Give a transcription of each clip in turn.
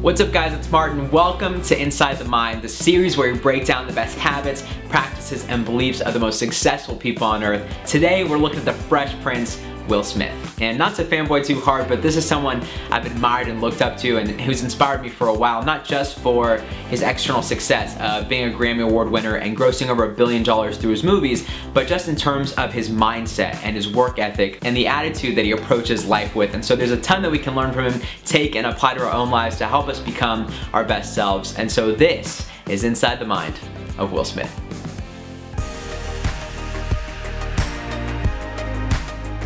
What's up guys, it's Martin. Welcome to Inside the Mind, the series where we break down the best habits, practices, and beliefs of the most successful people on earth. Today we're looking at the Fresh Prince, Will Smith. And not to fanboy too hard, but this is someone I've admired and looked up to and who's inspired me for a while, not just for his external success, being a Grammy Award winner and grossing over $1 billion through his movies, but just in terms of his mindset and his work ethic and the attitude that he approaches life with. And so there's a ton that we can learn from him, take and apply to our own lives to help us become our best selves. And so this is Inside the Mind of Will Smith.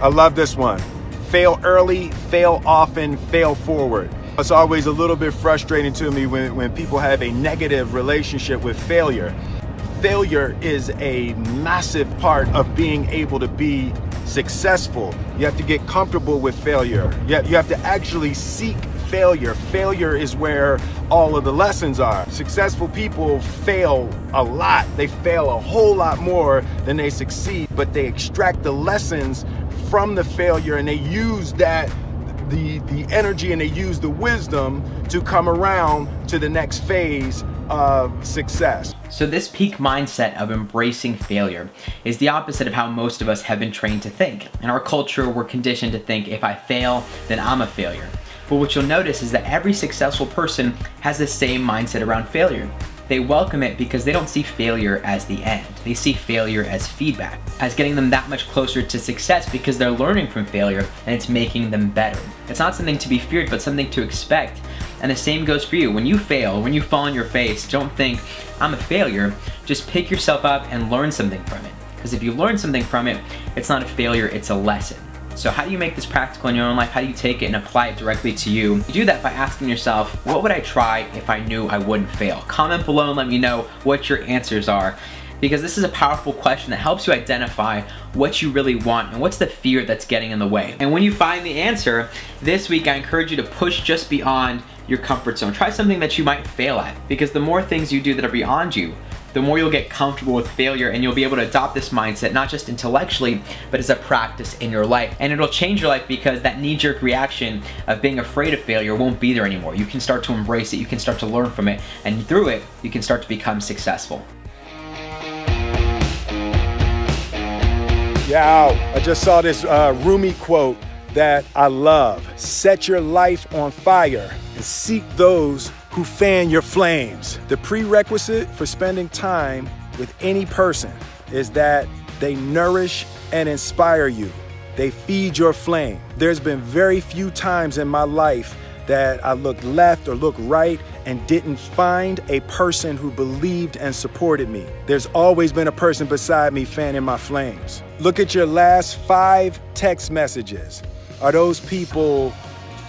I love this one. Fail early, fail often, fail forward. It's always a little bit frustrating to me when people have a negative relationship with failure. Failure is a massive part of being able to be successful. You have to get comfortable with failure. You have to actually seek failure. Failure is where all of the lessons are. Successful people fail a lot. They fail a whole lot more than they succeed, but they extract the lessons from the failure and they use that, the energy, and they use the wisdom to come around to the next phase of success. So this peak mindset of embracing failure is the opposite of how most of us have been trained to think. In our culture, we're conditioned to think, if I fail, then I'm a failure. But what you'll notice is that every successful person has the same mindset around failure. They welcome it because they don't see failure as the end. They see failure as feedback, as getting them that much closer to success because they're learning from failure and it's making them better. It's not something to be feared, but something to expect. And the same goes for you. When you fail, when you fall on your face, don't think, I'm a failure. Just pick yourself up and learn something from it. Because if you learn something from it, it's not a failure, it's a lesson. So how do you make this practical in your own life? How do you take it and apply it directly to you? You do that by asking yourself, what would I try if I knew I wouldn't fail? Comment below and let me know what your answers are, because this is a powerful question that helps you identify what you really want and what's the fear that's getting in the way. And when you find the answer, this week I encourage you to push just beyond your comfort zone. Try something that you might fail at, because the more things you do that are beyond you, the more you'll get comfortable with failure, and you'll be able to adopt this mindset not just intellectually, but as a practice in your life. And it'll change your life because that knee-jerk reaction of being afraid of failure won't be there anymore. You can start to embrace it, you can start to learn from it, and through it, you can start to become successful. Yeah, I just saw this Rumi quote that I love. Set your life on fire and seek those who fan your flames. The prerequisite for spending time with any person is that they nourish and inspire you. They feed your flame. There's been very few times in my life that I looked left or looked right and didn't find a person who believed and supported me. There's always been a person beside me fanning my flames. Look at your last 5 text messages. Are those people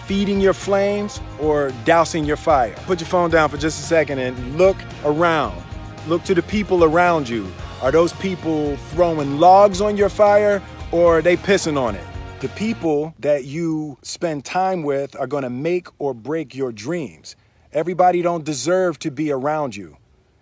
feeding your flames or dousing your fire? Put your phone down for just a second and look around. Look to the people around you. Are those people throwing logs on your fire or are they pissing on it? The people that you spend time with are going to make or break your dreams. Everybody don't deserve to be around you.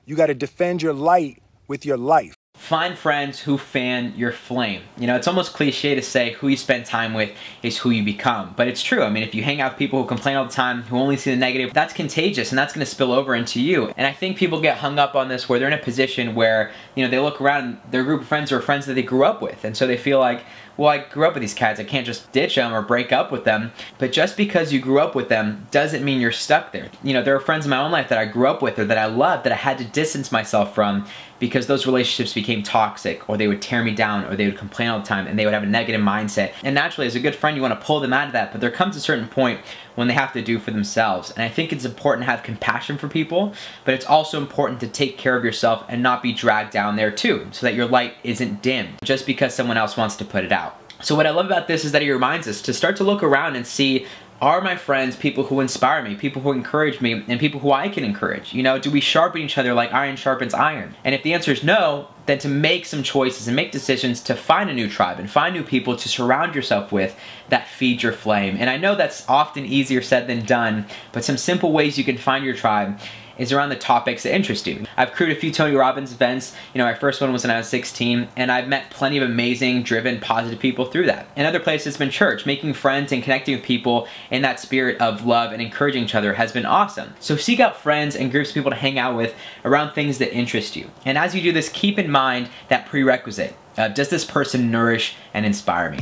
You got to defend your light with your life. Find friends who fan your flame. You know, it's almost cliche to say who you spend time with is who you become, but it's true. I mean, if you hang out with people who complain all the time, who only see the negative, that's contagious and that's gonna spill over into you. And I think people get hung up on this where they're in a position where, you know, they look around and their group of friends are friends that they grew up with. And so they feel like, well, I grew up with these cats, I can't just ditch them or break up with them. But just because you grew up with them doesn't mean you're stuck there. You know, there are friends in my own life that I grew up with or that I loved that I had to distance myself from because those relationships became toxic, or they would tear me down, or they would complain all the time, and they would have a negative mindset. And naturally, as a good friend, you want to pull them out of that, but there comes a certain point when they have to do for themselves. And I think it's important to have compassion for people, but it's also important to take care of yourself and not be dragged down there too, so that your light isn't dim just because someone else wants to put it out. So what I love about this is that it reminds us to start to look around and see, are my friends people who inspire me, people who encourage me, and people who I can encourage? You know, do we sharpen each other like iron sharpens iron? And if the answer is no, then to make some choices and make decisions to find a new tribe and find new people to surround yourself with that feed your flame. And I know that's often easier said than done, but some simple ways you can find your tribe is around the topics that interest you. I've crewed a few Tony Robbins events. You know, my first one was when I was 16, and I've met plenty of amazing, driven, positive people through that. Another place has been church. Making friends and connecting with people in that spirit of love and encouraging each other has been awesome. So seek out friends and groups of people to hang out with around things that interest you. And as you do this, keep in mind that prerequisite. Does this person nourish and inspire me?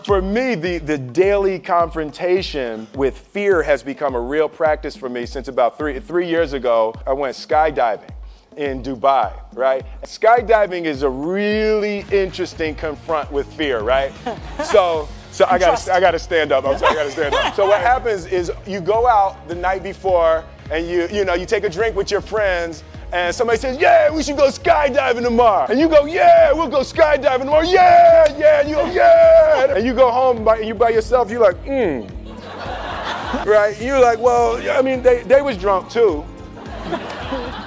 For me, the daily confrontation with fear has become a real practice for me since about three years ago. I went skydiving in Dubai, right? Skydiving is a really interesting confront with fear, right? So I gotta stand up. I'm sorry, I gotta stand up. So what happens is you go out the night before and you take a drink with your friends, and somebody says, yeah, we should go skydiving tomorrow. And you go, yeah, we'll go skydiving tomorrow. Yeah, yeah, and you go, yeah. And you go home and you by yourself, you're like, right? You're like, well, I mean, they was drunk too.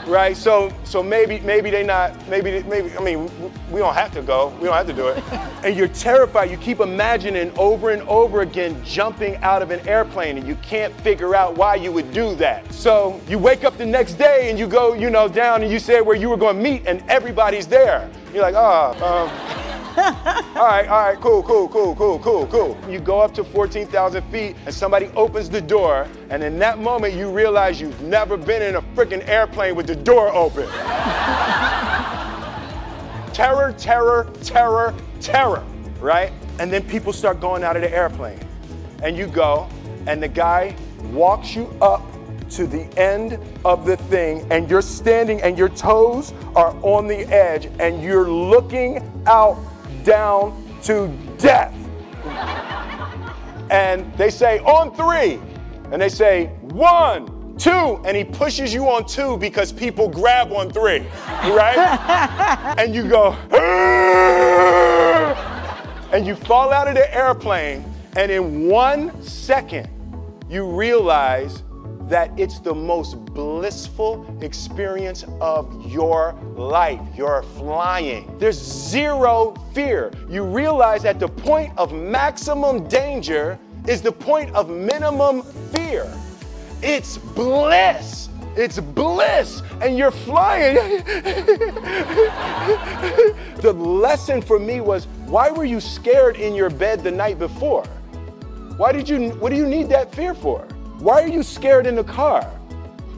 Right, so maybe they not, maybe, I mean, we don't have to go, we don't have to do it. And you're terrified, you keep imagining over and over again jumping out of an airplane and you can't figure out why you would do that. So you wake up the next day and you go, down and you say where you were going to meet and everybody's there. You're like, all right, cool. You go up to 14,000 feet and somebody opens the door, and in that moment you realize you've never been in a freaking airplane with the door open. Terror, terror, terror, terror, right? And then people start going out of the airplane. And you go, and the guy walks you up to the end of the thing, and you're standing and your toes are on the edge, and you're looking out down to death. And they say, on 3. And they say, 1, 2. And he pushes you on 2 because people grab on 3, right? And you go, and you fall out of the airplane, and in 1 second, you realize that it's the most blissful experience of your life. You're flying. There's zero fear. You realize that the point of maximum danger is the point of minimum fear. It's bliss. It's bliss. And you're flying. The lesson for me was, why were you scared in your bed the night before? What do you need that fear for? Why are you scared in the car?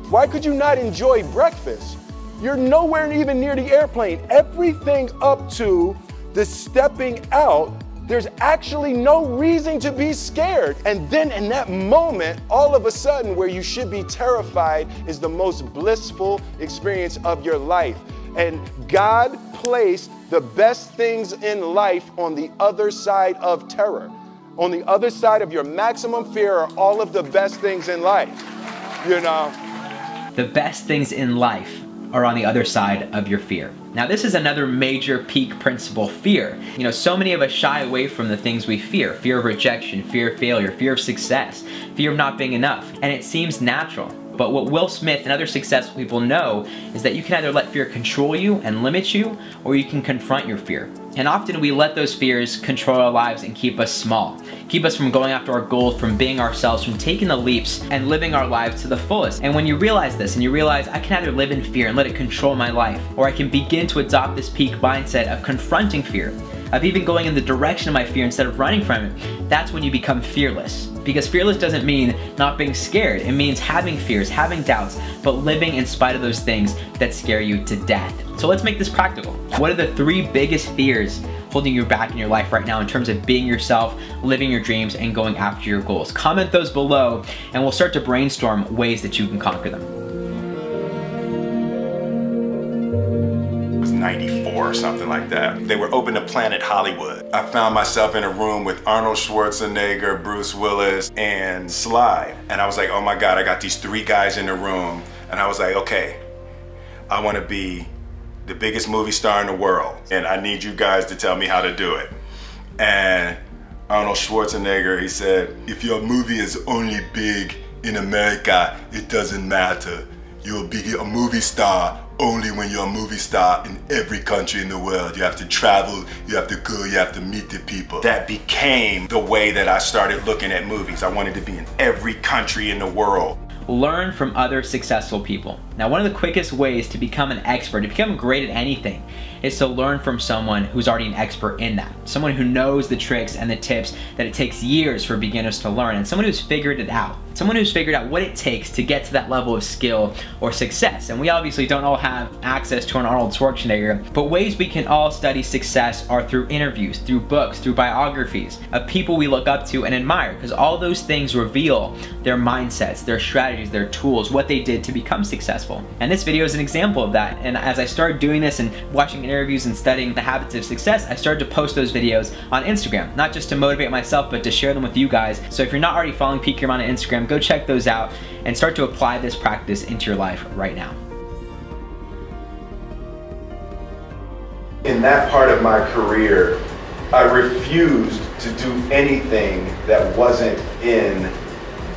Why could you not enjoy breakfast? You're nowhere even near the airplane. Everything up to the stepping out, there's actually no reason to be scared. And then in that moment, all of a sudden, where you should be terrified is the most blissful experience of your life. And God placed the best things in life on the other side of terror. On the other side of your maximum fear are all of the best things in life, The best things in life are on the other side of your fear. Now, this is another major peak principle, fear. So many of us shy away from the things we fear. Fear of rejection, fear of failure, fear of success, fear of not being enough. And it seems natural. But what Will Smith and other successful people know is that you can either let fear control you and limit you, or you can confront your fear. And often we let those fears control our lives and keep us small. Keep us from going after our goals, from being ourselves, from taking the leaps and living our lives to the fullest. And when you realize this, and you realize I can either live in fear and let it control my life, or I can begin to adopt this peak mindset of confronting fear, of even going in the direction of my fear instead of running from it, that's when you become fearless. Because fearless doesn't mean not being scared. It means having fears, having doubts, but living in spite of those things that scare you to death. So let's make this practical. What are the 3 biggest fears holding you back in your life right now in terms of being yourself, living your dreams, and going after your goals? Comment those below, and we'll start to brainstorm ways that you can conquer them. 94 or something like that. They were open to Planet Hollywood. I found myself in a room with Arnold Schwarzenegger, Bruce Willis, and Sly. And I was like, oh my God, I got these 3 guys in the room. And I was like, okay, I want to be the biggest movie star in the world. And I need you guys to tell me how to do it. And Arnold Schwarzenegger, he said, if your movie is only big in America, it doesn't matter. You'll be a movie star only when you're a movie star in every country in the world. You have to travel, you have to go, you have to meet the people. That became the way that I started looking at movies. I wanted to be in every country in the world. Learn from other successful people. Now, one of the quickest ways to become an expert, to become great at anything, is to learn from someone who's already an expert in that. Someone who knows the tricks and the tips that it takes years for beginners to learn, and someone who's figured it out. Someone who's figured out what it takes to get to that level of skill or success. And we obviously don't all have access to an Arnold Schwarzenegger, but ways we can all study success are through interviews, through books, through biographies of people we look up to and admire, because all those things reveal their mindsets, their strategies, their tools, what they did to become successful. And this video is an example of that. And as I started doing this and watching interviews and studying the habits of success, I started to post those videos on Instagram, not just to motivate myself, but to share them with you guys. So if you're not already following Peak Your Mind on Instagram, go check those out and start to apply this practice into your life right now. In that part of my career, I refused to do anything that wasn't in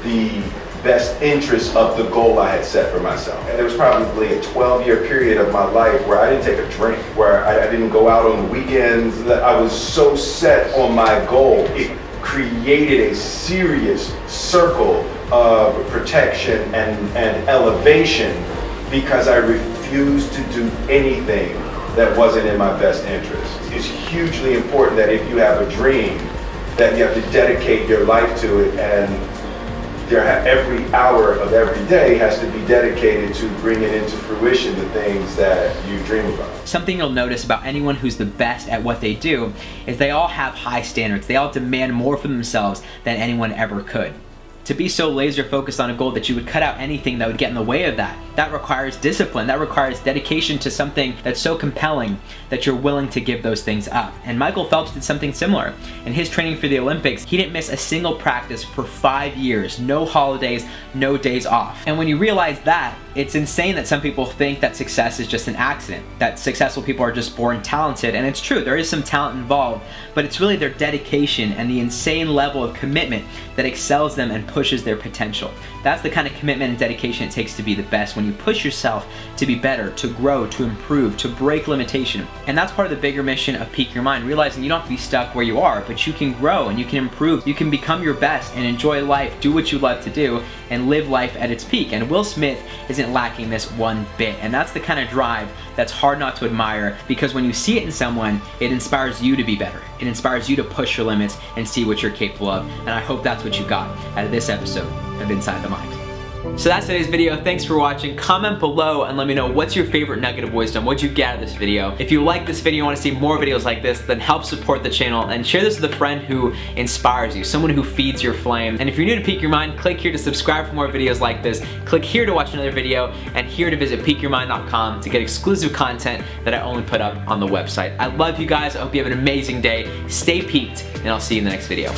the best interest of the goal I had set for myself. And there was probably a 12-year period of my life where I didn't take a drink, where I didn't go out on the weekends. That I was so set on my goal. It created a serious circle of protection and elevation because I refused to do anything that wasn't in my best interest. It's hugely important that if you have a dream, that you have to dedicate your life to it, and every hour of every day has to be dedicated to bringing into fruition the things that you dream about. Something you'll notice about anyone who's the best at what they do is they all have high standards. They all demand more from themselves than anyone ever could. To be so laser focused on a goal that you would cut out anything that would get in the way of that requires discipline, that requires dedication to something that's so compelling that you're willing to give those things up. And Michael Phelps did something similar. In his training for the Olympics, he didn't miss a single practice for 5 years, no holidays, no days off. And when you realize that, it's insane that some people think that success is just an accident, that successful people are just born talented, and it's true, there is some talent involved, but it's really their dedication and the insane level of commitment that excels them and pushes their potential. That's the kind of commitment and dedication it takes to be the best, when you push yourself to be better, to grow, to improve, to break limitation. And that's part of the bigger mission of Peak Your Mind, realizing you don't have to be stuck where you are, but you can grow and you can improve, you can become your best and enjoy life, do what you love to do, and live life at its peak. And Will Smith isn't lacking this one bit, and that's the kind of drive that's hard not to admire, because when you see it in someone, it inspires you to be better. It inspires you to push your limits and see what you're capable of, and I hope that's what you got out of this episode of Inside the Mind. So that's today's video. Thanks for watching. Comment below and let me know what's your favorite nugget of wisdom. What'd you get out of this video? If you like this video and want to see more videos like this, then help support the channel and share this with a friend who inspires you, someone who feeds your flame. And if you're new to Peak Your Mind, click here to subscribe for more videos like this. Click here to watch another video, and here to visit peakyourmind.com to get exclusive content that I only put up on the website. I love you guys. I hope you have an amazing day. Stay peaked, and I'll see you in the next video.